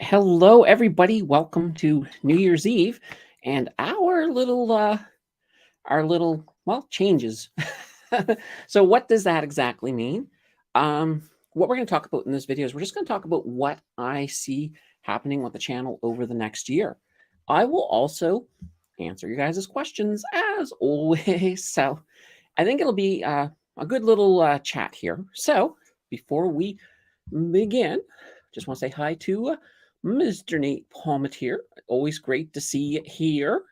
Hello, everybody. Welcome to New Year's Eve and our little changes. So, what does that exactly mean? What we're going to talk about in this video is we're just going to talk about what I see happening with the channel over the next year. I will also answer your guys' questions as always. So, I think it'll be a good little chat here. So, before we begin, just want to say hi to Mr. Nate Palmetier. Always great to see you here.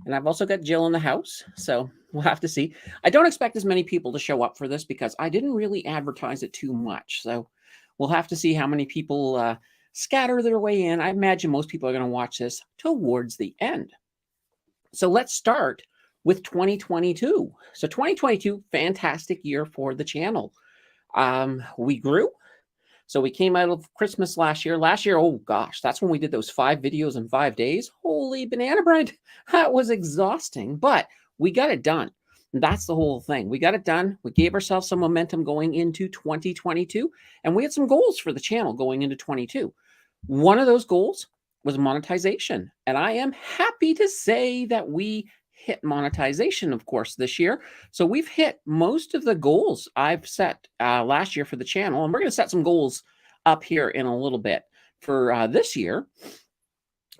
And I've also got Jill in the house, so we'll have to see. I don't expect as many people to show up for this because I didn't really advertise it too much. So we'll have to see how many people scatter their way in. I imagine most people are going to watch this towards the end. So let's start with 2022. So 2022, fantastic year for the channel. We grew. So we came out of Christmas last year. Last year, oh gosh, that's when we did those 5 videos in 5 days. Holy banana bread. That was exhausting, but we got it done. And that's the whole thing. We got it done. We gave ourselves some momentum going into 2022, and we had some goals for the channel going into 22. One of those goals was monetization, and I am happy to say that we hit monetization, of course, this year. So we've hit most of the goals I've set last year for the channel, and we're going to set some goals up here in a little bit for this year.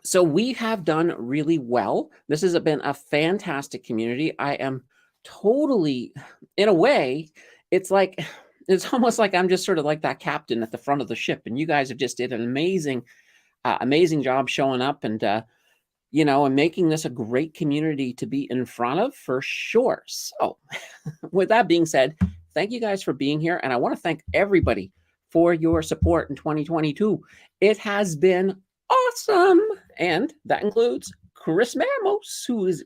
So we have done really well. This has been a fantastic community. I am totally, in a way, it's almost like I'm just sort of like that captain at the front of the ship, and you guys have just did an amazing job showing up and and making this a great community to be in front of for sure. So with that being said, thank you guys for being here. And I want to thank everybody for your support in 2022. It has been awesome. And that includes Chris Ramos, who is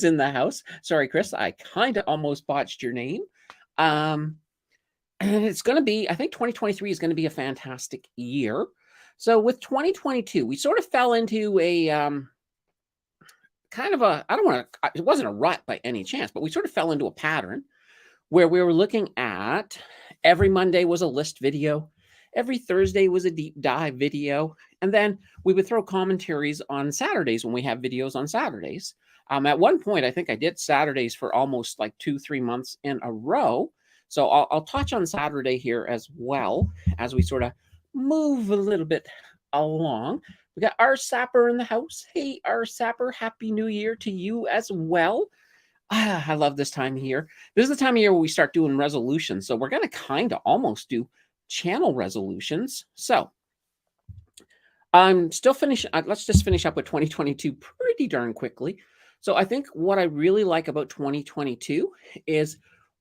in the house. Sorry, Chris, I kind of almost botched your name. And it's going to be, I think 2023 is going to be a fantastic year. So with 2022, we sort of fell into a kind of a, it wasn't a rut by any chance, but we sort of fell into a pattern where we were looking at every Monday was a list video, every Thursday was a deep dive video, and then we would throw commentaries on Saturdays when we have videos on Saturdays. At one point, I think I did Saturdays for almost like 2-3 months in a row. So I'll touch on Saturday here as well as we sort of move a little bit along. We got our Sapper in the house. Hey, our Sapper, Happy New Year to you as well. I love this time of year. This is the time of year where we start doing resolutions. So we're going to kind of almost do channel resolutions. So I'm still finishing. Let's just finish up with 2022 pretty darn quickly. So I think what I really like about 2022 is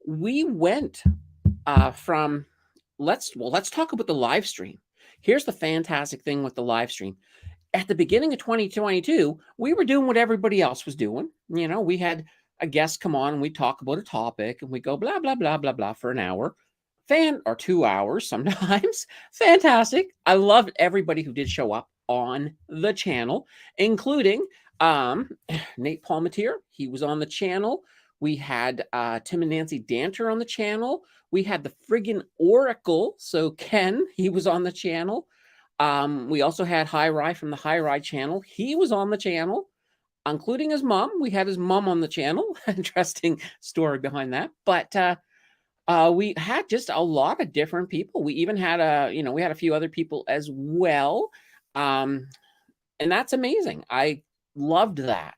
we went from let's talk about the live stream. Here's the fantastic thing with the live stream. At the beginning of 2022, we were doing what everybody else was doing. We had a guest come on and we talk about a topic and we go blah, blah, blah, blah, blah for an hour. Or 2 hours sometimes. Fantastic. I loved everybody who did show up on the channel, including Nate Palmetier. He was on the channel. We had Tim and Nancy Danter on the channel. We had the friggin' Oracle. So Ken, he was on the channel. We also had High Rye from the High Rye channel. He was on the channel, including his mom. We had his mom on the channel. Interesting story behind that. But we had just a lot of different people. We even had we had a few other people as well. And that's amazing. I loved that.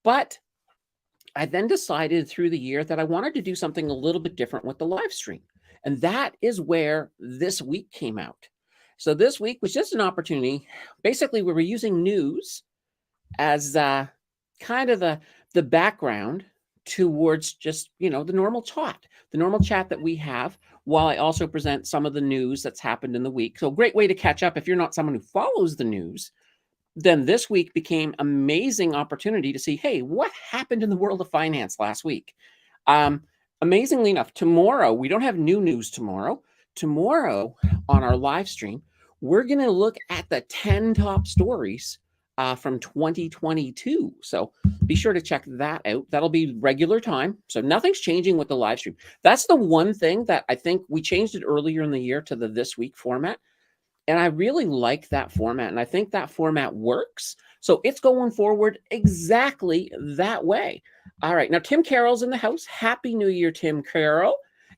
But I then decided through the year that I wanted to do something a little bit different with the live stream. And that is where this week came out. So this week was just an opportunity. Basically, we were using news as kind of the background towards just, the normal chat that we have, while I also present some of the news that's happened in the week. So a great way to catch up if you're not someone who follows the news. Then this week became amazing opportunity to see, hey, what happened in the world of finance last week? Amazingly enough, tomorrow, we don't have new news tomorrow. Tomorrow on our live stream, we're going to look at the 10 top stories from 2022. So be sure to check that out. That'll be regular time. So nothing's changing with the live stream. That's the one thing that I think we changed it earlier in the year to the this week format. And I really like that format, and I think that format works. So it's going forward exactly that way. All right, now Tim Carroll's in the house. Happy New Year, Tim Carroll.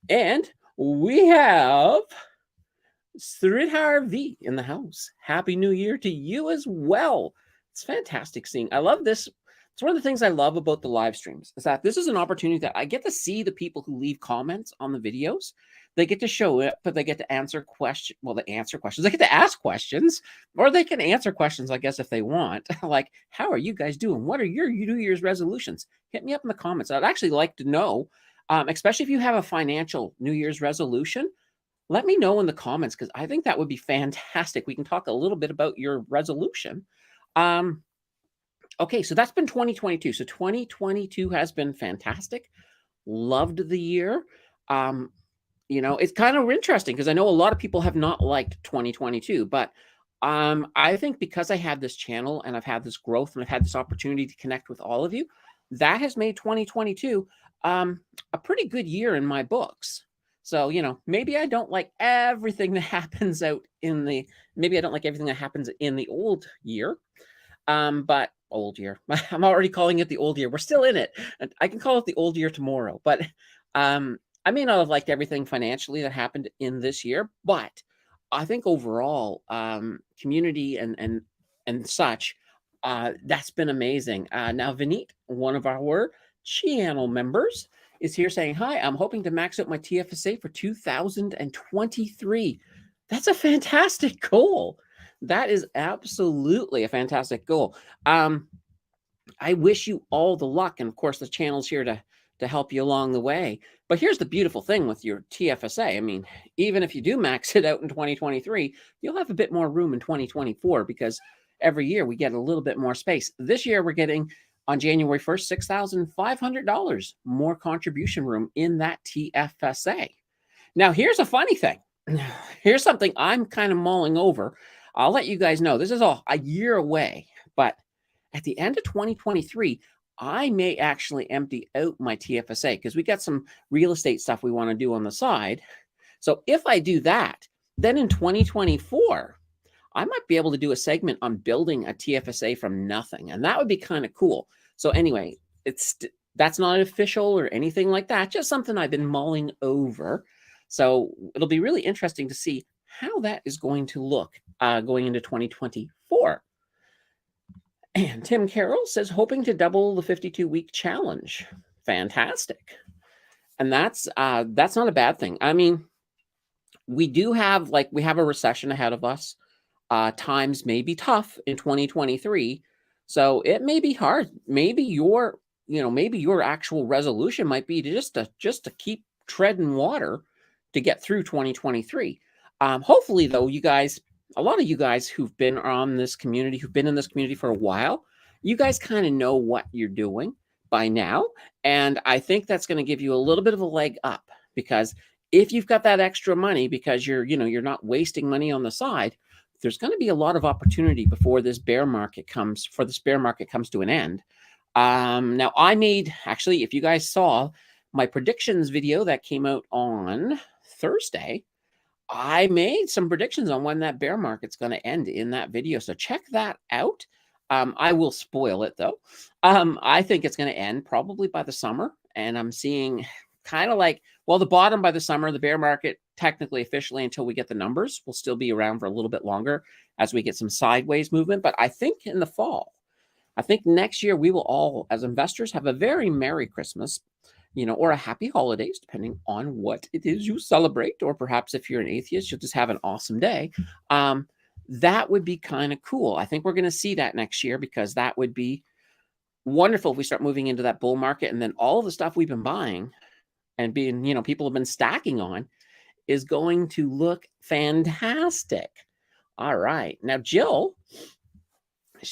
And we have Sridhar V in the house. Happy New Year to you as well. It's fantastic seeing. I love this. It's one of the things I love about the live streams is that this is an opportunity that I get to see the people who leave comments on the videos. They get to show it, but they get to answer questions. Well, they answer questions. They get to ask questions, or they can answer questions, I guess, if they want. Like, how are you guys doing? What are your New Year's resolutions? Hit me up in the comments. I'd actually like to know, especially if you have a financial New Year's resolution. Let me know in the comments because I think that would be fantastic. We can talk a little bit about your resolution. Okay, so that's been 2022. So 2022 has been fantastic. Loved the year. It's kind of interesting because I know a lot of people have not liked 2022, but I think because I had this channel and I've had this growth and I've had this opportunity to connect with all of you, that has made 2022 a pretty good year in my books. So, maybe I don't like everything that happens maybe I don't like everything that happens in the old year. But old year, I'm already calling it the old year. We're still in it. I can call it the old year tomorrow, but, I may not have liked everything financially that happened in this year, but I think overall, community and such, that's been amazing. Now Vineet, one of our channel members, is here saying, hi, I'm hoping to max out my TFSA for 2023. That's a fantastic goal. That is absolutely a fantastic goal. I wish you all the luck. And of course, the channel's here to help you along the way. But here's the beautiful thing with your TFSA. I mean, even if you do max it out in 2023, you'll have a bit more room in 2024 because every year we get a little bit more space. This year we're getting on January 1st, $6,500 more contribution room in that TFSA. Now, here's a funny thing. Here's something I'm kind of mulling over. I'll let you guys know. This is all a year away, but at the end of 2023, I may actually empty out my TFSA because we got some real estate stuff we want to do on the side. So if I do that, then in 2024, I might be able to do a segment on building a TFSA from nothing. And that would be kind of cool. So anyway, that's not official or anything like that. Just something I've been mulling over. So it'll be really interesting to see how that is going to look going into 2024. And Tim Carroll says, hoping to double the 52-week challenge. Fantastic. And that's not a bad thing. I mean, we have a recession ahead of us. Times may be tough in 2023. So it may be hard. Maybe your actual resolution might be to just to keep treading water to get through 2023. Hopefully, though, a lot of you guys who've been in this community for a while, you guys kind of know what you're doing by now. And I think that's going to give you a little bit of a leg up because if you've got that extra money because you're not wasting money on the side, there's going to be a lot of opportunity before this bear market comes to an end. Now actually, if you guys saw my predictions video that came out on Thursday, I made some predictions on when that bear market's going to end in that video. So check that out. I will spoil it though. I think it's going to end probably by the summer. And I'm seeing kind of like, the bottom by the summer, the bear market technically officially until we get the numbers will still be around for a little bit longer as we get some sideways movement. But I think in the fall, I think next year we will all, as investors, have a very Merry Christmas, or a happy holidays, depending on what it is you celebrate. Or perhaps if you're an atheist, you'll just have an awesome day. That would be kind of cool. I think we're going to see that next year because that would be wonderful if we start moving into that bull market. And then all the stuff we've been buying and people have been stacking on is going to look fantastic. All right. Now, Jill,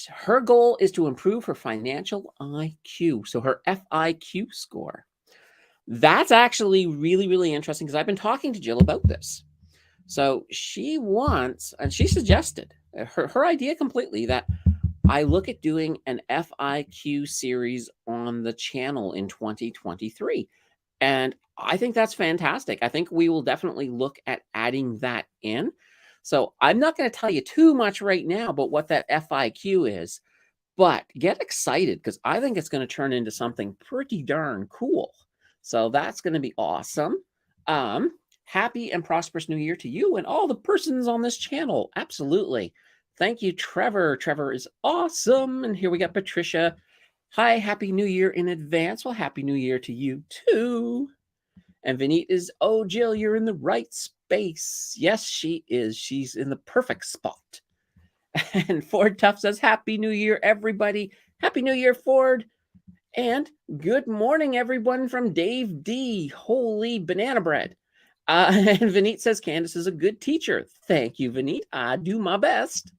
her goal is to improve her financial IQ. So her FIQ score. That's actually really, really interesting because I've been talking to Jill about this. So she wants, and she suggested her idea completely that I look at doing an FIQ series on the channel in 2023. And I think that's fantastic. I think we will definitely look at adding that in. So I'm not going to tell you too much right now about what that FIQ is, but get excited because I think it's going to turn into something pretty darn cool. So that's going to be awesome. Happy and prosperous new year to you and all the persons on this channel. Absolutely. Thank you, Trevor. Trevor is awesome. And here we got Patricia. Hi, happy new year in advance. Well, happy new year to you too. And Vineet is, oh, Jill, you're in the right space. Yes, she is. She's in the perfect spot. And Ford Tuff says, happy new year, everybody. Happy new year, Ford. And good morning, everyone, from Dave D. Holy banana bread. And Vineet says, Candace is a good teacher. Thank you, Vineet. I do my best.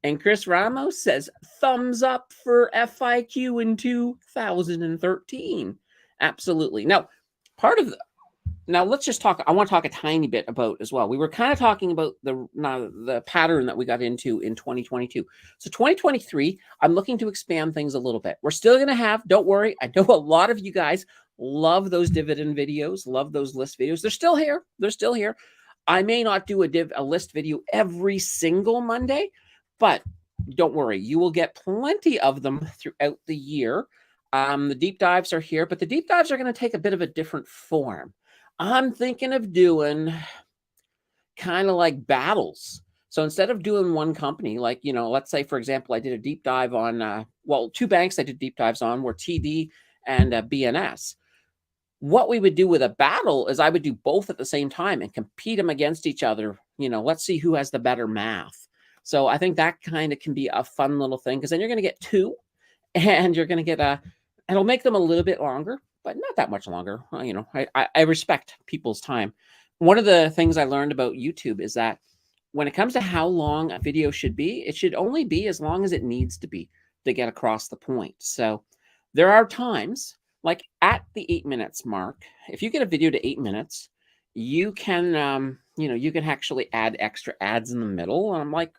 And Chris Ramos says, thumbs up for FIQ in 2013. Absolutely. Now, now let's just talk. I want to talk a tiny bit about as well. We were kind of talking about the pattern that we got into in 2022. So 2023, I'm looking to expand things a little bit. We're still going to have, don't worry, I know a lot of you guys love those dividend videos, love those list videos. They're still here. They're still here. I may not do a list video every single Monday, but don't worry, you will get plenty of them throughout the year. The deep dives are here, but the deep dives are going to take a bit of a different form. I'm thinking of doing kind of like battles. So instead of doing one company, like, you know, let's say, for example, I did a deep dive on, well, two banks I did deep dives on were TD and BNS. What we would do with a battle is I would do both at the same time and compete them against each other. You know, let's see who has the better math. So I think that kind of can be a fun little thing because then you're going to get two and you're going to get it'll make them a little bit longer, but not that much longer. You know, I respect people's time. One of the things I learned about YouTube is that when it comes to how long a video should be, it should only be as long as it needs to be to get across the point. So there are times like at the 8 minutes mark, if you get a video to 8 minutes, you can, you know, you can actually add extra ads in the middle. And I'm like,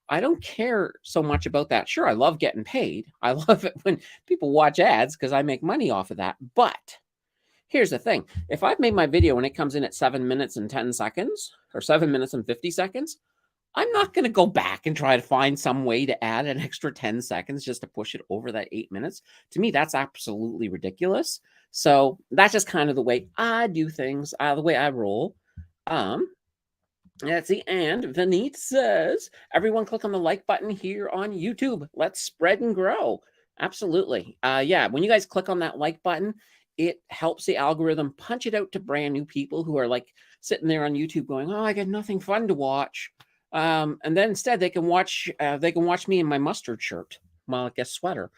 I don't care so much about that. Sure, I love getting paid. I love it when people watch ads because I make money off of that. But here's the thing. If I've made my video and it comes in at 7 minutes and 10 seconds or 7 minutes and 50 seconds, I'm not going to go back and try to find some way to add an extra 10 seconds just to push it over that 8 minutes. To me, that's absolutely ridiculous. So that's just kind of the way I do things, the way I roll. Let's see, and Vineet says, everyone click on the like button here on YouTube. Let's spread and grow. Absolutely. Yeah, when you guys click on that like button, it helps the algorithm punch it out to brand new people who are like sitting there on YouTube going, oh, I got nothing fun to watch. And then instead they can watch me in my mustard shirt, well, I guess sweater.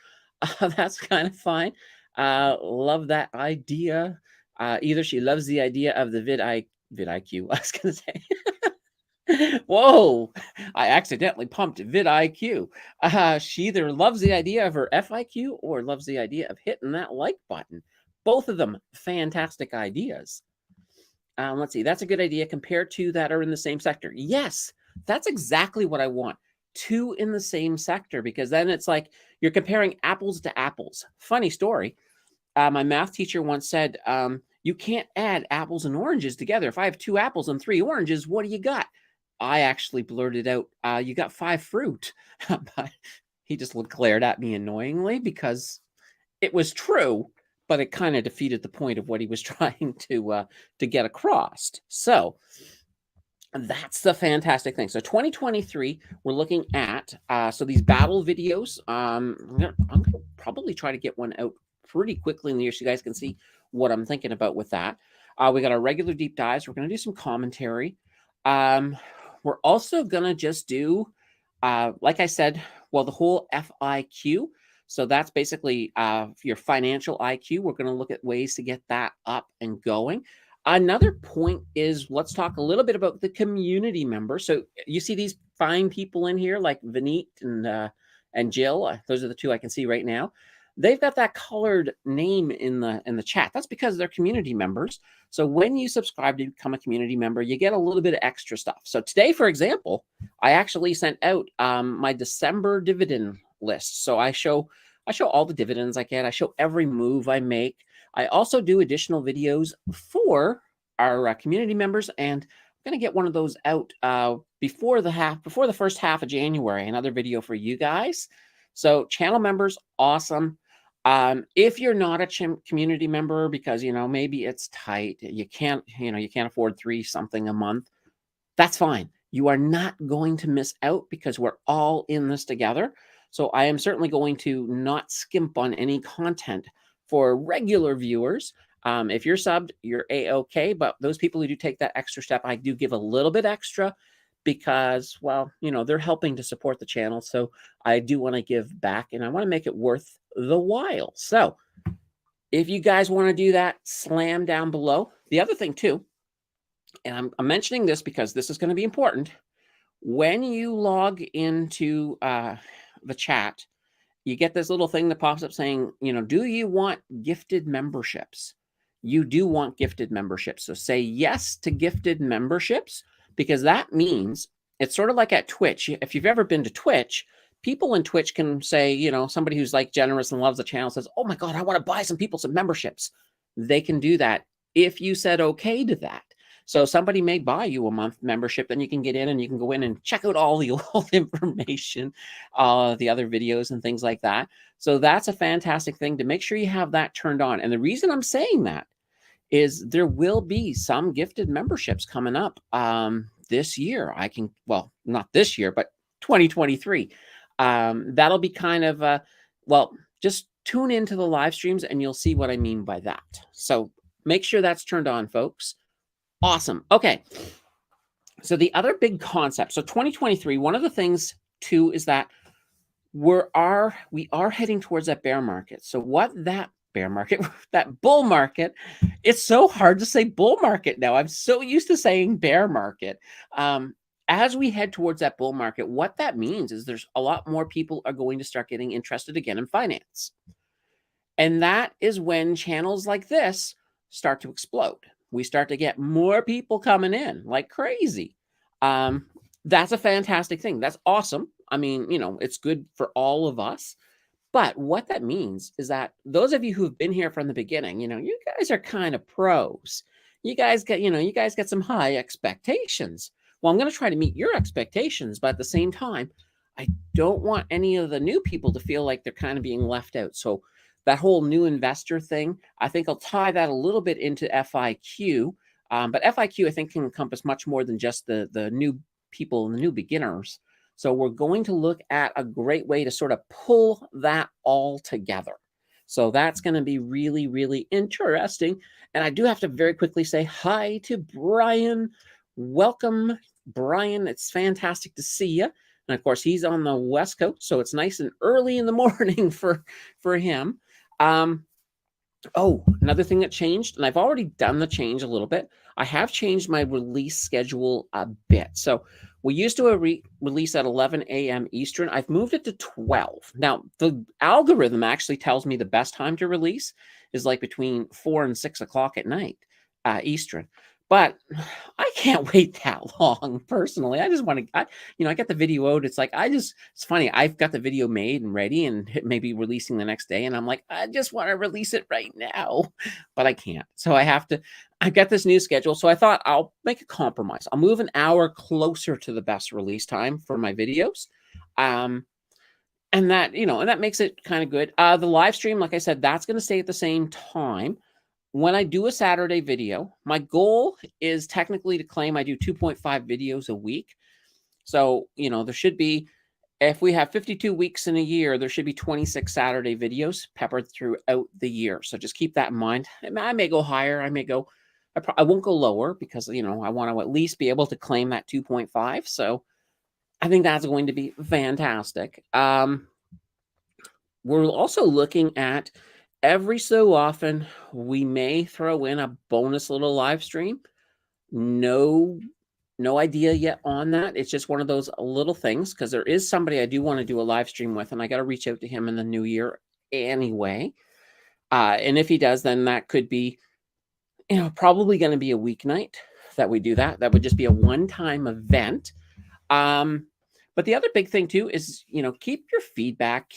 That's kind of fine. Love that idea. Either she loves the idea of the vidIQ, I was going to say. Whoa, I accidentally pumped vidIQ. She either loves the idea of her FIQ or loves the idea of hitting that like button. Both of them fantastic ideas. Let's see, that's a good idea compared to that are in the same sector. Yes, that's exactly what I want. Two in the same sector, because then it's like you're comparing apples to apples. Funny story. My math teacher once said, you can't add apples and oranges together. If I have 2 apples and 3 oranges, what do you got? I actually blurted out, you got 5 fruit. But he just glared at me annoyingly because it was true, but it kind of defeated the point of what he was trying to get across. So that's the fantastic thing. So 2023, we're looking at, so these battle videos, I'm going to probably try to get one out pretty quickly in the year so you guys can see what I'm thinking about with that. We got our regular deep dives. We're going to do some commentary. We're also going to just do, like I said, well, the whole FIQ. So that's basically your financial IQ. We're going to look at ways to get that up and going. Another point is, let's talk a little bit about the community members. So you see these fine people in here like Vineet and Jill. Those are the 2 I can see right now. They've got that colored name in the chat. That's because they're community members. So when you subscribe to become a community member, you get a little bit of extra stuff. So today, for example, I actually sent out my December dividend list. So I show all the dividends I get. I show every move I make. I also do additional videos for our community members, and going to get one of those out before the first half of January, another video for you guys. So channel members, awesome. If you're not a community member because, maybe it's tight, you can't afford 3 something a month, that's fine. You are not going to miss out because we're all in this together. So I am certainly going to not skimp on any content for regular viewers. If you're subbed, you're A-okay, but those people who do take that extra step, I do give a little bit extra because, well, they're helping to support the channel. So I do want to give back and I want to make it worth the while. So if you guys want to do that, slam down below. The other thing too, and I'm mentioning this because this is going to be important. When you log into the chat, you get this little thing that pops up saying, do you want gifted memberships? You do want gifted memberships. So say yes to gifted memberships, because that means it's sort of like at Twitch. If you've ever been to Twitch, people in Twitch can say, somebody who's like generous and loves the channel says, oh my God, I want to buy some people some memberships. They can do that if you said okay to that. So somebody may buy you a month membership, then you can get in and you can go in and check out all the old information, the other videos and things like that. So that's a fantastic thing to make sure you have that turned on. And the reason I'm saying that is there will be some gifted memberships coming up this year. Well, not this year, but 2023. That'll be kind of, just tune into the live streams and you'll see what I mean by that. So make sure that's turned on, folks. Awesome. Okay. So the other big concept, so 2023, one of the things too is that we are heading towards that bear market. So what that bear market, that bull market, it's so hard to say bull market now. I'm so used to saying bear market. As we head towards that bull market, what that means is there's a lot more people are going to start getting interested again in finance. And that is when channels like this start to explode. We start to get more people coming in like crazy. That's a fantastic thing. That's awesome. I mean, it's good for all of us. But what that means is that those of you who've been here from the beginning, you guys are kind of pros. You guys get some high expectations. Well, I'm going to try to meet your expectations, but at the same time, I don't want any of the new people to feel like they're kind of being left out. So that whole new investor thing, I think I'll tie that a little bit into FIQ. But FIQ, I think, can encompass much more than just the new people and the new beginners. So we're going to look at a great way to sort of pull that all together. So that's going to be really, really interesting. And I do have to very quickly say hi to Brian. Welcome, Brian. It's fantastic to see you. And of course, he's on the West Coast, so it's nice and early in the morning for him. Oh, another thing that changed, and I've already done the change a little bit. I have changed my release schedule a bit. So we used to release at 11 a.m. Eastern. I've moved it to 12. Now, the algorithm actually tells me the best time to release is like between 4 and 6 o'clock at night, Eastern. But I can't wait that long, personally. I just want to, I get the video out. It's like, it's funny. I've got the video made and ready and maybe releasing the next day. And I'm like, I just want to release it right now, but I can't. So I've got this new schedule. So I thought I'll make a compromise. I'll move an hour closer to the best release time for my videos. And that, and that makes it kind of good. The live stream, like I said, that's going to stay at the same time. When I do a Saturday video, my goal is technically to claim I do 2.5 videos a week. So, there should be, if we have 52 weeks in a year, there should be 26 Saturday videos peppered throughout the year. So just keep that in mind. I may go higher. I won't go lower because, I want to at least be able to claim that 2.5. So I think that's going to be fantastic. We're also looking at every so often, we may throw in a bonus little live stream. No idea yet on that. It's just one of those little things because there is somebody I do want to do a live stream with, and I got to reach out to him in the new year anyway. And if he does, then that could be, probably going to be a weeknight that we do that. That would just be a one-time event. But the other big thing too is, keep your feedback,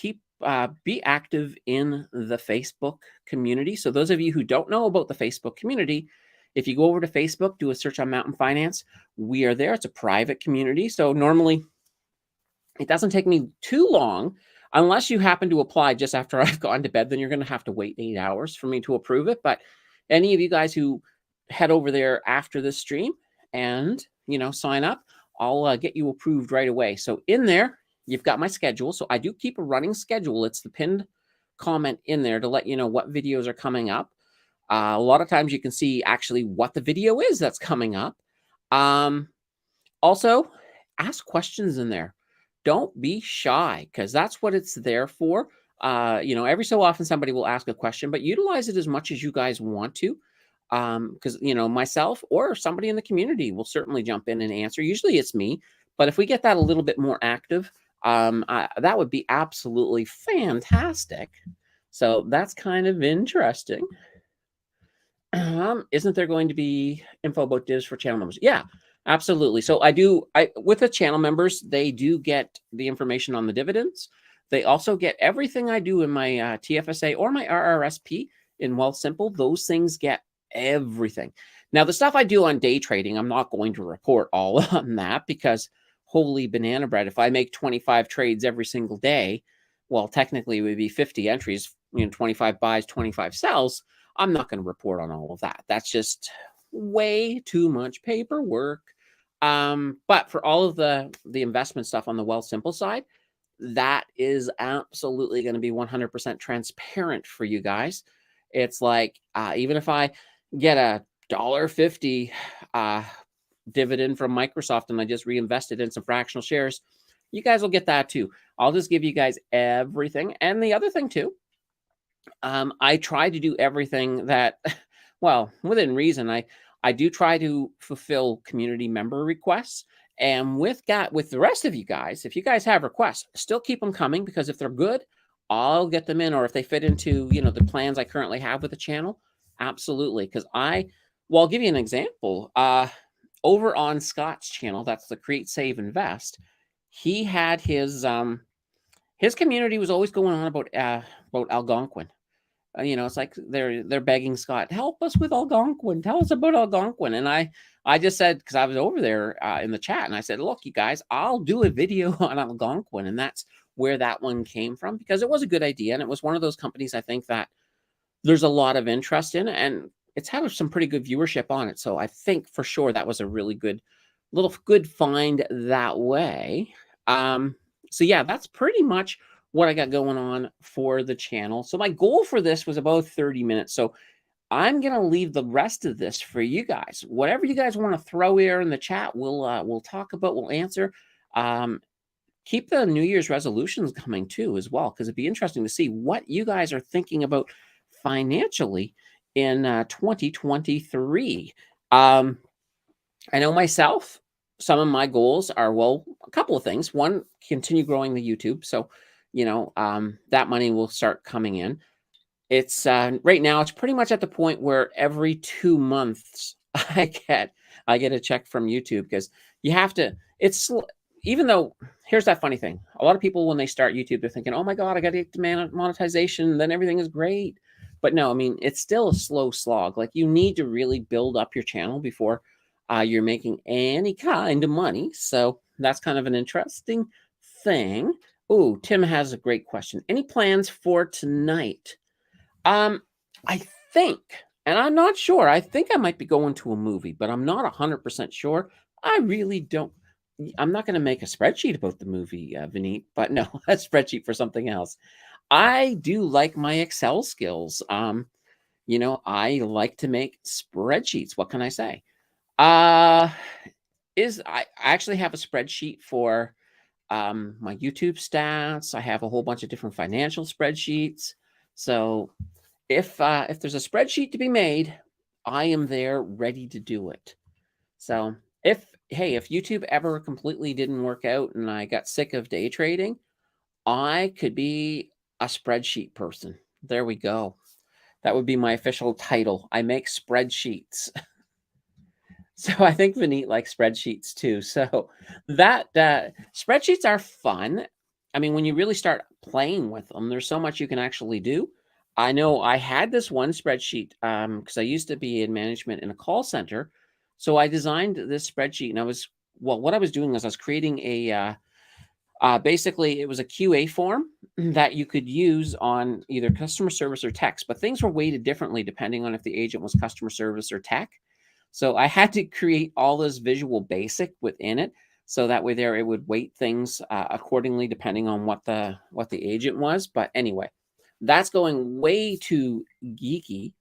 be active in the Facebook community. So those of you who don't know about the Facebook community, If you go over to Facebook, do a search on Mountain Finance. We are there. It's a private community. So normally it doesn't take me too long, unless you happen to apply just after I've gone to bed, then you're going to have to wait 8 hours for me to approve it. But any of you guys who head over there after this stream and, sign up, I'll get you approved right away. So in there, you've got my schedule. So I do keep a running schedule. It's the pinned comment in there to let you know what videos are coming up. A lot of times you can see actually what the video is that's coming up. Also, ask questions in there. Don't be shy, because that's what it's there for. Every so often somebody will ask a question, but utilize it as much as you guys want to. Because, myself or somebody in the community will certainly jump in and answer. Usually it's me, but if we get that a little bit more active, that would be absolutely fantastic. So that's kind of interesting. Isn't there going to be info about divs for channel members? Yeah, absolutely. So with the channel members, they do get the information on the dividends. They also get everything I do in my TFSA or my RRSP in Wealthsimple. Those things get everything. Now, the stuff I do on day trading, I'm not going to report all on that, because holy banana bread, if I make 25 trades every single day, well, technically it would be 50 entries, 25 buys, 25 sells. I'm not going to report on all of that. That's just way too much paperwork. But for all of the investment stuff on the Wealthsimple side, that is absolutely going to be 100% transparent for you guys. It's like, even if I get a $1.50 dividend from Microsoft and I just reinvested in some fractional shares, you guys will get that too. I'll just give you guys everything. And the other thing too, I try to do everything that, well, within reason. I do try to fulfill community member requests. And with the rest of you guys, if you guys have requests, still keep them coming, because if they're good, I'll get them in. Or if they fit into, the plans I currently have with the channel, absolutely. Because I'll give you an example. Over on Scott's channel, that's the Create, Save, Invest, he had his community was always going on about Algonquin. It's like they're begging Scott, help us with Algonquin. Tell us about Algonquin. And I just said, because I was over there in the chat, and I said, look, you guys, I'll do a video on Algonquin. And that's where that one came from, because it was a good idea. And it was one of those companies I think that there's a lot of interest in, and it's had some pretty good viewership on it. So I think for sure that was a really good find that way. So yeah, that's pretty much what I got going on for the channel. So my goal for this was about 30 minutes. So I'm going to leave the rest of this for you guys. Whatever you guys want to throw here in the chat, we'll talk about, we'll answer. Keep the New Year's resolutions coming too as well, because it'd be interesting to see what you guys are thinking about financially in 2023. I know myself, some of my goals are, well, a couple of things. One, continue growing the YouTube. So, that money will start coming in. It's right now, it's pretty much at the point where every 2 months I get a check from YouTube, because you have to, even though, here's that funny thing. A lot of people, when they start YouTube, they're thinking, oh my God, I got to get monetization, then everything is great. But no, I mean, it's still a slow slog. Like, you need to really build up your channel before you're making any kind of money. So that's kind of an interesting thing. Oh, Tim has a great question. Any plans for tonight? I think, and I'm not sure, I think I might be going to a movie, but I'm not 100% sure. I really don't. I'm not going to make a spreadsheet about the movie, Vineet, but no, a spreadsheet for something else. I do like my Excel skills. I like to make spreadsheets. What can I say? I actually have a spreadsheet for my YouTube stats. I have a whole bunch of different financial spreadsheets. So if there's a spreadsheet to be made, I am there ready to do it. So if YouTube ever completely didn't work out and I got sick of day trading, I could be a spreadsheet person. There we go. That would be my official title. I make spreadsheets. So I think Vineet likes spreadsheets too. So that spreadsheets are fun. I mean, when you really start playing with them, there's so much you can actually do. I know I had this one spreadsheet because I used to be in management in a call center. So I designed this spreadsheet and what I was doing was I was creating basically it was a QA form that you could use on either customer service or text, but things were weighted differently depending on if the agent was customer service or tech. So I had to create all this visual basic within it. So that way it would weight things accordingly depending on what the agent was. But anyway, that's going way too geeky.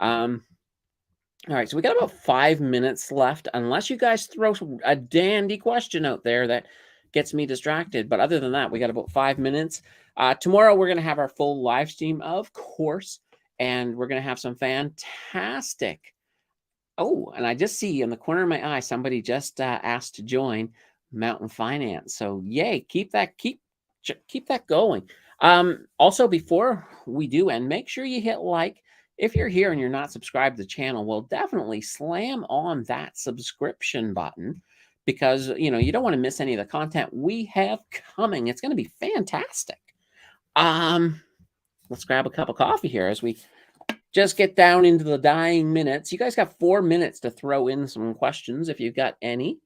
All right, so we got about 5 minutes left, unless you guys throw a dandy question out there that gets me distracted. But other than that, we got about 5 minutes. Tomorrow, we're going to have our full live stream, of course, and we're going to have some fantastic. Oh, and I just see in the corner of my eye, somebody just asked to join Mountain Finance. So yay, keep that going. Also, before we do end, make sure you hit like. If you're here and you're not subscribed to the channel, well, definitely slam on that subscription button because, you don't want to miss any of the content we have coming. It's going to be fantastic. Let's grab a cup of coffee here as we just get down into the dying minutes. You guys got 4 minutes to throw in some questions if you've got any.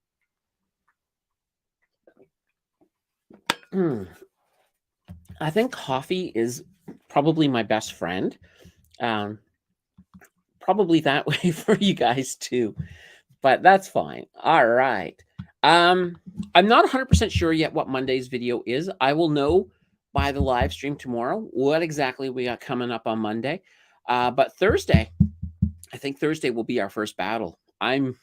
I think coffee is probably my best friend. Probably that way for you guys too, but that's fine. All right. I'm not 100% sure yet what Monday's video is. I will know by the live stream tomorrow what exactly we got coming up on Monday. But Thursday, I think Thursday will be our first battle. I'm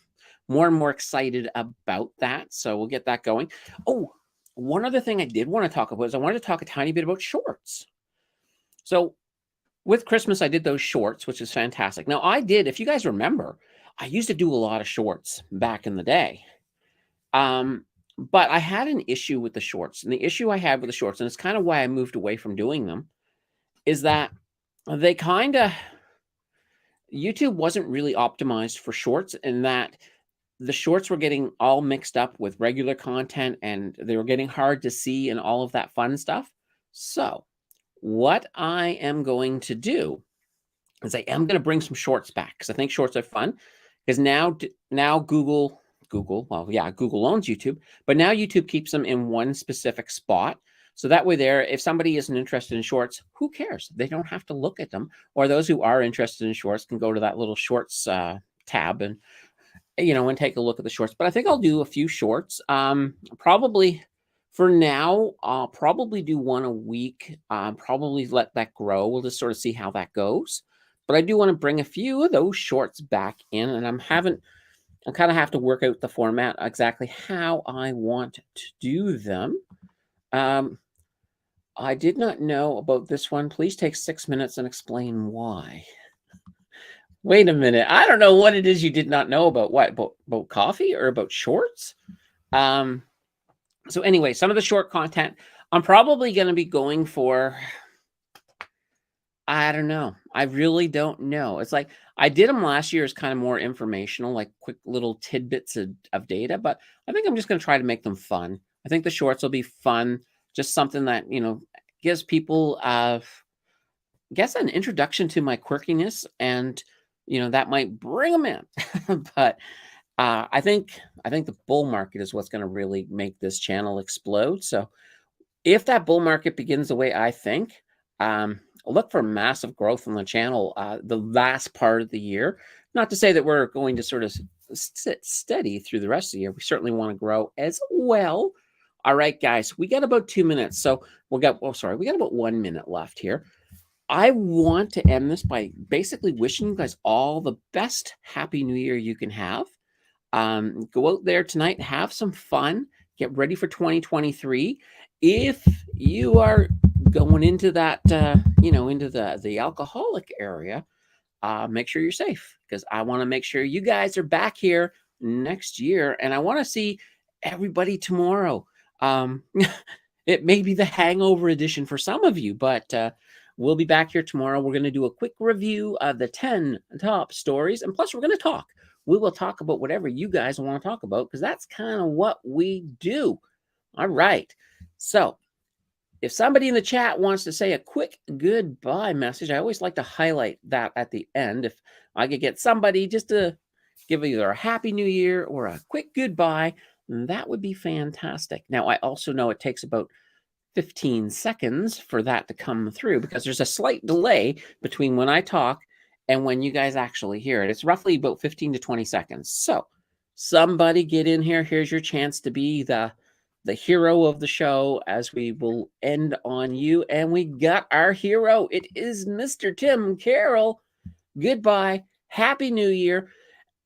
more and more excited about that. So we'll get that going. Oh, one other thing I did want to talk about is I wanted to talk a tiny bit about shorts. So with Christmas, I did those shorts, which is fantastic. Now, if you guys remember, I used to do a lot of shorts back in the day. But I had an issue with the shorts. And the issue I had with the shorts, and it's kind of why I moved away from doing them, is that they YouTube wasn't really optimized for shorts in that the shorts were getting all mixed up with regular content and they were getting hard to see and all of that fun stuff. So what I am going to do is I am going to bring some shorts back because I think shorts are fun because now Google owns YouTube, but now YouTube keeps them in one specific spot. So that way if somebody isn't interested in shorts, who cares? They don't have to look at them. Or those who are interested in shorts can go to that little shorts tab and take a look at the shorts. But I think I'll do a few shorts. Probably for now, I'll probably do one a week. Probably let that grow. We'll just sort of see how that goes. But I do want to bring a few of those shorts back in, and I kind of have to work out the format exactly how I want to do them. I did not know about this one. Please take 6 minutes and explain why. Wait a minute. I don't know what it is you did not know about. What? About coffee or about shorts? So anyway, some of the short content, I'm probably going to be going for, I don't know. I really don't know. It's like I did them last year as kind of more informational, like quick little tidbits of data, but I think I'm just going to try to make them fun. I think the shorts will be fun. Just something that, gives people, I guess, an introduction to my quirkiness and, that might bring them in. But I think the bull market is what's going to really make this channel explode. So if that bull market begins the way I think, look for massive growth on the channel the last part of the year. Not to say that we're going to sort of sit steady through the rest of the year. We certainly want to grow as well. All right, guys, we got about 2 minutes. So we got about 1 minute left here. I want to end this by basically wishing you guys all the best Happy New Year you can have. Go out there tonight, have some fun, get ready for 2023. If you are going into that, into the alcoholic area, make sure you're safe because I want to make sure you guys are back here next year. And I want to see everybody tomorrow. It may be the hangover edition for some of you, but we'll be back here tomorrow. We're going to do a quick review of the 10 top stories. And plus, we're going to talk. We will talk about whatever you guys want to talk about because that's kind of what we do. All right. So If somebody in the chat wants to say a quick goodbye message, I always like to highlight that at the end. If I could get somebody just to give either a happy new year or a quick goodbye, that would be fantastic. Now, I also know it takes about 15 seconds for that to come through because there's a slight delay between when I talk and when you guys actually hear it. It's roughly about 15 to 20 seconds. So somebody get in here. Here's your chance to be the hero of the show as we will end on you. And we got our hero. It is Mr. Tim Carroll. Goodbye. Happy New Year.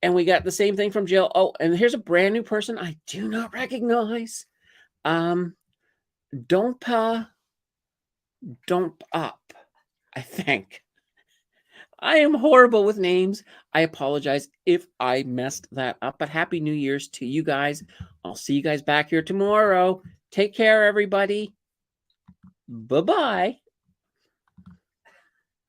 And we got the same thing from Jill. Oh, and here's a brand new person I do not recognize. Don't up, I think. I am horrible with names. I apologize if I messed that up, but Happy New Year's to you guys. I'll see you guys back here tomorrow. Take care, everybody. Bye-bye.